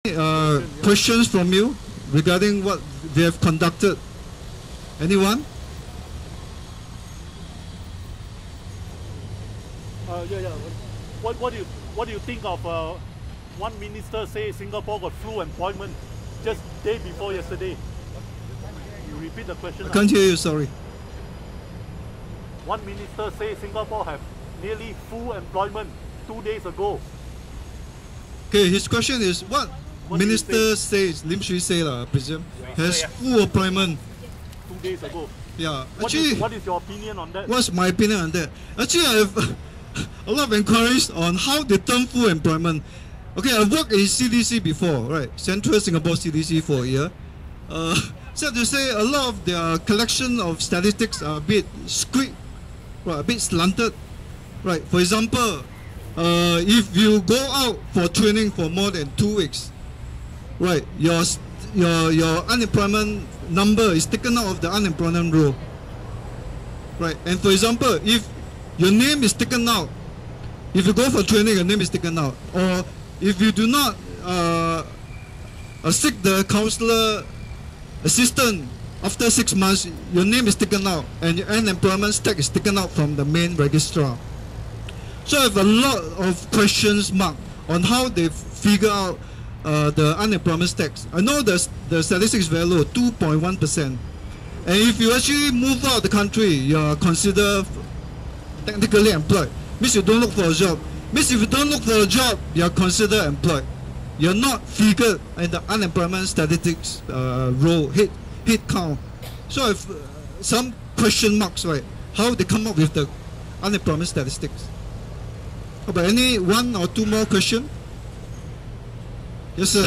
Questions from you regarding what they have conducted? Anyone? Yeah. What do you think of one minister say Singapore got full employment just day before yesterday? You repeat the question. I can't hear you. Sorry. One minister say Singapore have nearly full employment 2 days ago. Okay, his question is what minister says, Lim Shui say I presume, has full employment 2 days ago. Yeah, actually, what is your opinion on that? What's my opinion on that? Actually, I have a lot of inquiries on how they term full employment. Okay, I've worked in CDC before, right? Central Singapore CDC for a year. Sad to say, a lot of their collection of statistics are a bit skewed, right? A bit slanted, right? For example, if you go out for training for more than 2 weeks, right, your unemployment number is taken out of the unemployment roll, right? And for example, if your name is taken out, if you go for training, your name is taken out, or if you do not seek the counselor assistant after 6 months, your name is taken out and your unemployment stack is taken out from the main registrar. So I have a lot of questions marked on how they figure out the unemployment stacks. I know the statistics is very low, 2.1%. And if you actually move out of the country, you are considered technically employed. Means you don't look for a job. Means if you don't look for a job, you are considered employed. You are not figured in the unemployment statistics row, head count. I have some question marks, right? How they come up with the unemployment statistics. How about any one or two more questions? Yes, sir.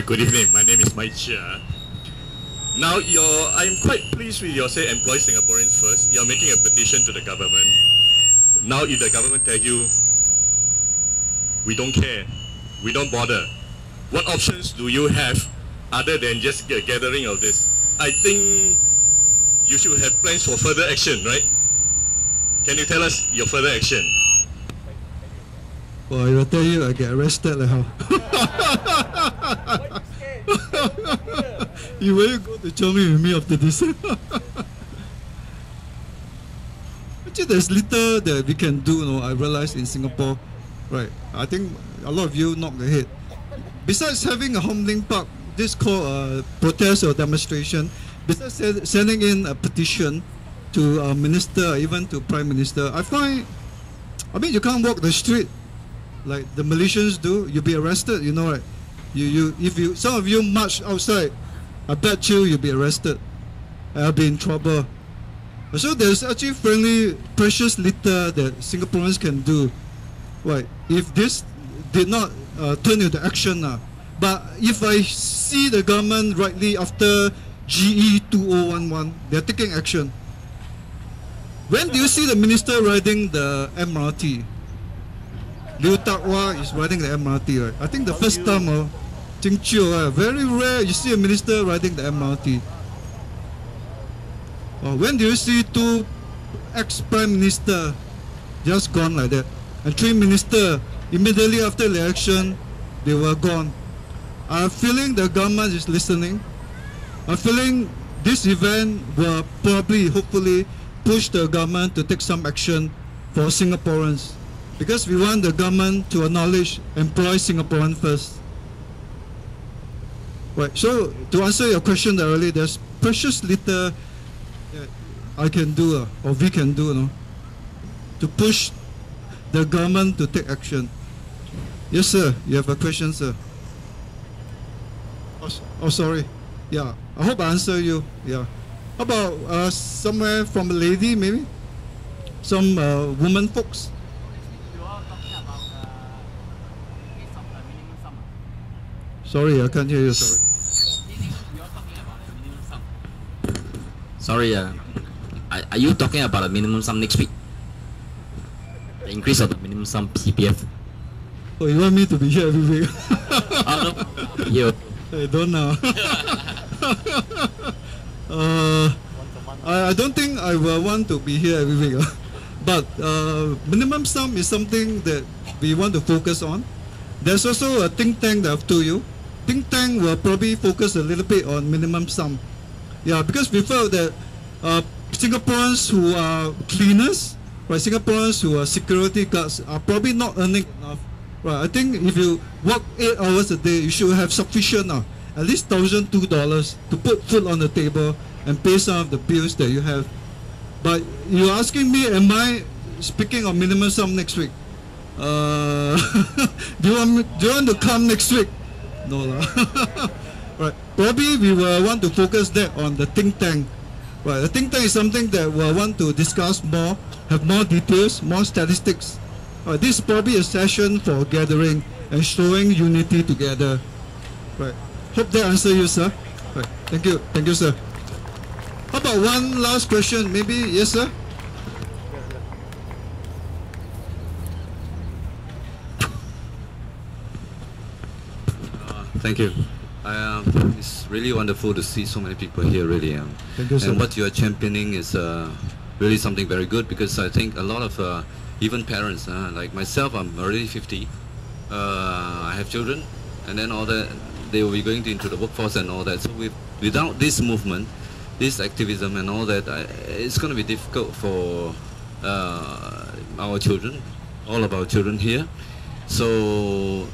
Good evening. My name is Mai Chia. Now, I'm quite pleased with your say employ Singaporeans first. You're making a petition to the government. Now, if the government tell you, we don't care, we don't bother, what options do you have other than just a gathering of this? I think you should have plans for further action, right? Can you tell us your further action? Well, I will tell you, I get arrested like how. You will go to Chomi with me after this. Actually, there's little that we can do, I realize in Singapore, right? I think a lot of you knock the head. Besides having a home link park, this called a protest or demonstration, besides sending in a petition to a minister, even to Prime Minister, I mean, you can't walk the street like the Malaysians do. You'll be arrested, right? If some of you march outside, I bet you'll be arrested. I'll be in trouble. So there's actually precious little that Singaporeans can do, right? If this did not turn into action, but if I see the government rightly after GE 2011, they're taking action. When do you see the minister riding the MRT? Liu Takwa is riding the MRT, right? I think the first time, very rare you see a minister riding the MRT. When do you see two ex-prime minister just gone like that? And 3 ministers, immediately after the election, they were gone. I'm feeling the government is listening. I'm feeling this event will probably, hopefully, push the government to take some action for Singaporeans. Because we want the government to acknowledge, employ Singaporeans first. Right, so to answer your question earlier, there's precious little that I can do, or we can do, to push the government to take action. Yes, sir, you have a question, sir. Oh, sorry. Yeah, I hope I answer you. Yeah. How about somewhere from a lady, maybe? Some woman folks? Sorry, I can't hear you, sorry. Sorry, are you talking about a minimum sum next week? The increase of the minimum sum CPF? Oh, you want me to be here every week? Yeah. I don't know. I don't think I will want to be here every week. But minimum sum is something that we want to focus on. There's also a think tank that I've told you. Think tank will probably focus a little bit on minimum sum. Yeah, because we felt that Singaporeans who are cleaners, right, Singaporeans who are security guards are probably not earning enough. Right, I think if you work 8 hours a day, you should have sufficient, at least $1,002 to put food on the table and pay some of the bills that you have. But you're asking me, am I speaking of minimum sum next week? Do you want to come next week? No lah. Right. Probably we will want to focus that on the think tank. Right. The think tank is something that we'll want to discuss more, have more details, more statistics. This is probably a session for gathering and showing unity together. Right. Hope that answers you, sir. Right. Thank you. Thank you, sir. How about one last question? Maybe, yes, sir? Thank you. It's really wonderful to see so many people here, really. Thank you, sir. And what you are championing is really something very good, because I think a lot of even parents, like myself, I'm already 50. I have children, and then all that, they will be going into the workforce and all that. So without this movement, this activism and all that, it's going to be difficult for our children, all of our children here. So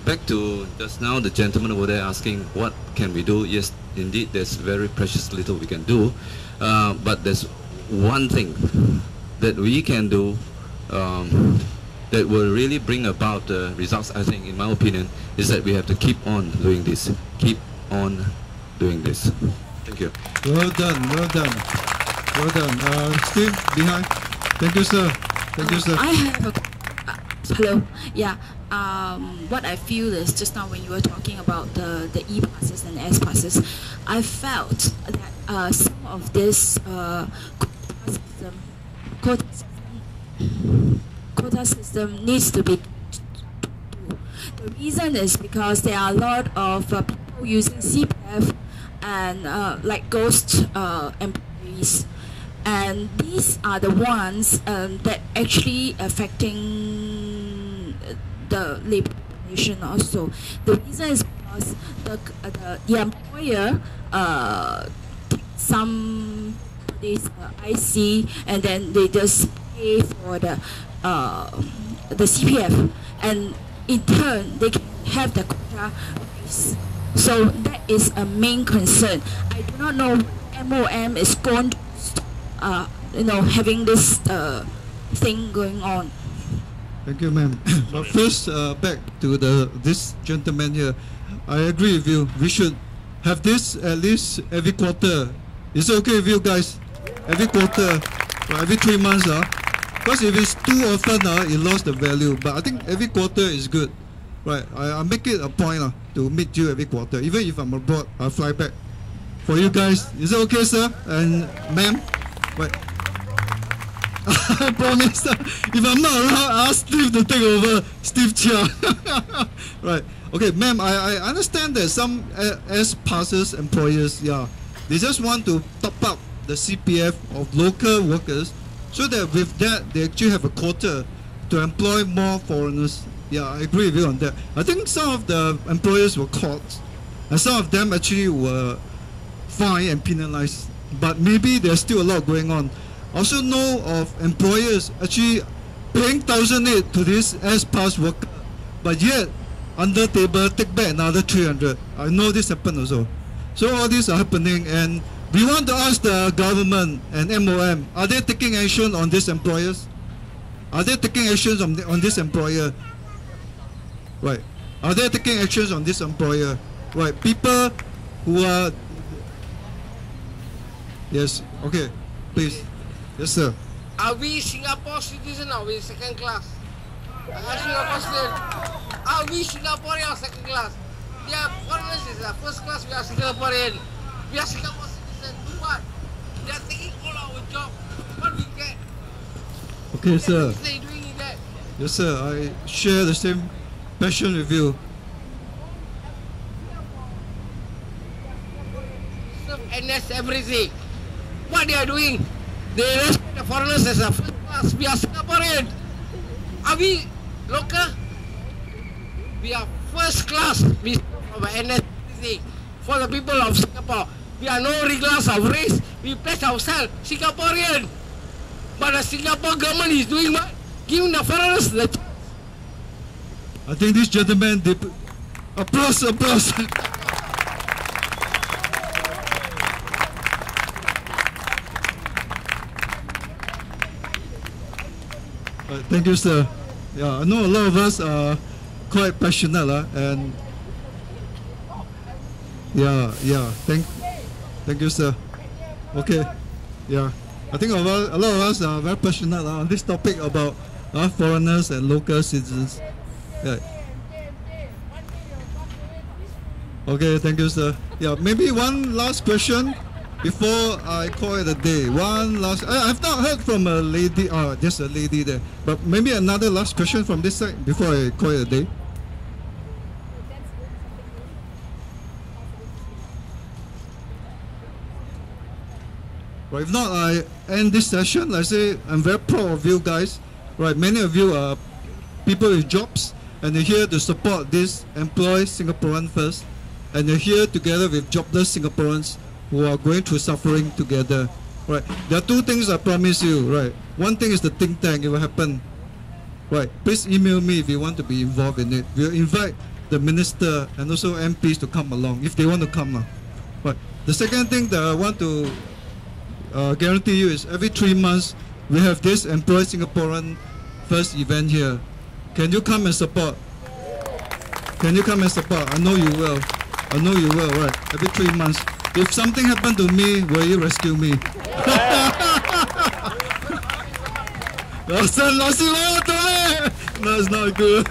back to just now, the gentleman over there asking what can we do. Yes, indeed, there's very precious little we can do, but there's one thing that we can do that will really bring about the results, I think, in my opinion, is that we have to keep on doing this. Keep on doing this. Thank you. Well done, well done. Well done. Steve, behind. Thank you, sir. Thank you, sir. I have a... hello. Yeah. What I feel is, just now when you were talking about the E-passes and S-passes, I felt that some of this quota system needs to be. The reason is because there are a lot of people using CPF and like ghost employees, and these are the ones that actually affecting the labor population also. The reason is because the employer takes some this IC, and then they just pay for the CPF, and in turn they can have the quota raise. So that is a main concern. I do not know MOM is going to stop, having this thing going on. Thank you, ma'am. But first, back to this gentleman here. I agree with you. We should have this at least every quarter. Is it okay with you guys? Every quarter, or every 3 months, because if it's too often, it lost the value. But I think every quarter is good, right? I make it a point to meet you every quarter. Even if I'm abroad, I'll fly back. For you guys, is it okay, sir and ma'am? Right. I promise. If I'm not around, I'll ask Steve to take over. Steve Chia. Right. Okay, ma'am, I understand that some S-passes employers, they just want to top up the CPF of local workers, so that with that they actually have a quota to employ more foreigners. Yeah, I agree with you on that. I think some of the employers were caught, and some of them actually were fined and penalized. But maybe there's still a lot going on. I also know of employers actually paying 1,008 to this S-pass worker, but yet under table take back another 300. I know this happened also. So all these are happening, and we want to ask the government and MOM, are they taking action on these employers? Are they taking actions on this employer? Right. Are they taking actions on this employer? Right. People who are... Yes. Okay. Please. Yes, sir. Are we Singapore citizens or are we second class? Are Singapore citizens? Are we Singaporean or second class? They are foreigners, is first class, we are Singaporean. We are Singapore citizens. Do what? They are taking all our job. What we get? Okay, sir. What they doing in that? Yes, sir. I share the same passion with you. Serve NS everything. What they are doing? They respect the foreigners as a first class. We are Singaporean. Are we local, we are first class. We of NSC for the people of Singapore. We are no regardless of race. We pledge ourselves Singaporean. But the Singapore government is doing what? Giving the foreigners the chance. I think this gentleman did. Applause, applause. Thank you, sir. Yeah, I know a lot of us are quite passionate, and yeah. Thank you, sir. Okay, yeah. I think a lot of us are very passionate on this topic about foreigners and local citizens. Yeah. Okay, thank you, sir. Yeah, maybe one last question before I call it a day. One last. I've not heard from a lady. Just a lady there. But maybe another last question from this side before I call it a day. Right, if not, I end this session. I say I'm very proud of you guys. Right, many of you are people with jobs, and you're here to support this employ Singaporean first, and you're here together with jobless Singaporeans who are going through suffering together. Right, there are two things I promise you. Right, one thing is the think tank. It will happen. Right, please email me if you want to be involved in it. We'll invite the minister and also MPs to come along if they want to come. Right, the second thing that I want to guarantee you is every 3 months we have this Employ Singaporean First event here. Can you come and support? Can you come and support? I know you will. I know you will, right? Every 3 months. If something happened to me, will you rescue me? Nasi goreng. No, it's not good.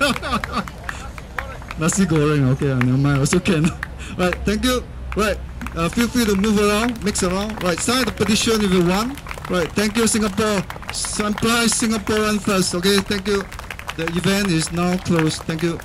Nasi goreng, okay, never mind. Also can. Right, thank you. Right, feel free to move around, mix around. Right, sign the petition if you want. Right, thank you, Singapore. Employ Singaporean first. Okay, thank you. The event is now closed. Thank you.